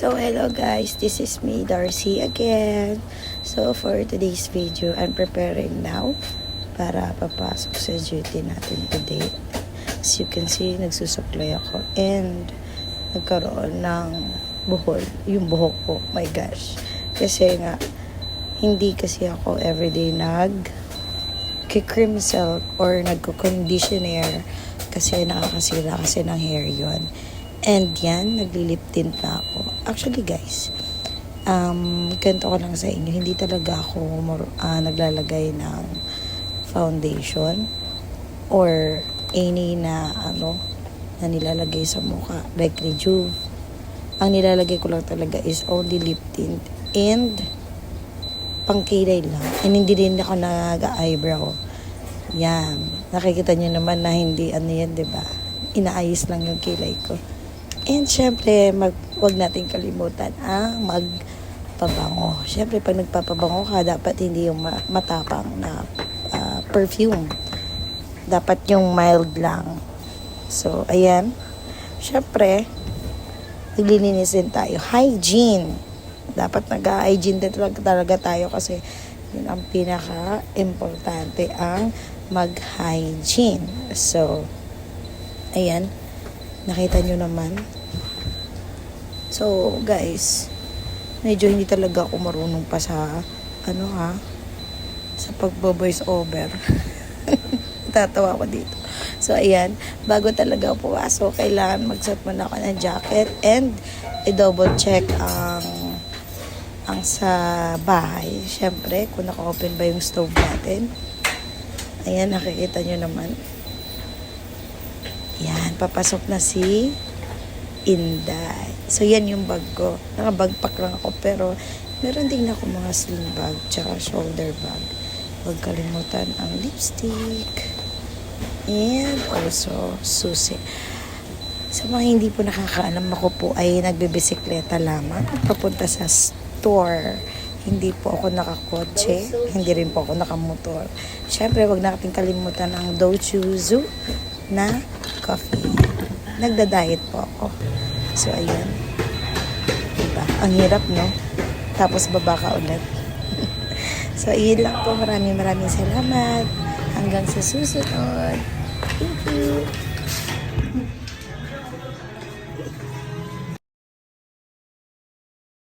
So hello guys, this is me Darcy again. So for today's video, I'm preparing now para papasok sa duty natin today. As you can see, nagsusuklay ako and nagkaroon ng buhol, yung buhok ko, my gosh. Kasi nga, hindi kasi ako everyday nag-cream silk or nagko-conditioner kasi nakakasira kasi ng hair yon. And yan, naglilip tint na ako. Actually guys, ganito ko lang sa inyo, hindi talaga ako naglalagay ng foundation or any na na nilalagay sa mukha, like Rejuve. Ang nilalagay ko lang talaga is only lip tint and pangkilay lang. And hindi din ako nag-eyebrow. Yan. Nakikita nyo naman na hindi yan, diba? Inaayos lang yung kilay ko. And syempre, wag natin kalimutan ang magpabango. Syempre, pag nagpapabango ka, dapat hindi yung matapang na perfume. Dapat yung mild lang. So, ayan. Syempre, naglilinis din tayo. Hygiene. Dapat nag-hygiene din talaga tayo kasi yun ang pinaka-importante, ang mag-hygiene. So, ayan. Nakita nyo naman. So, guys, medyo hindi talaga ako marunong pa sa, sa pagbo-voice over. Tatawa ko dito. So, ayan, bago talaga pumasok, kailangan magsuot muna ako ng jacket and i-double check ang sa bahay. Siyempre, kung naka-open ba yung stove natin. Ayan, nakikita nyo naman. Yan, papasok na si Inday. So, yan yung bag ko. Naka-bagpack lang ako, pero meron din ako mga sling bag, tsaka shoulder bag. Huwag kalimutan ang lipstick. And also, susi. Sa mga hindi po nakakaalam, ako po ay nagbibisikleta lamang. Papunta sa store. Hindi po ako nakakotse. Hindi rin po ako nakamotor. Siyempre, huwag natin kalimutan ang Dochuzu na coffee. Nagda-diet po ako. So, ayan. Diba? Ang hirap, no? Tapos baba ka ulit. So, iyon lang po. Maraming salamat. Hanggang sa susunod. Thank you.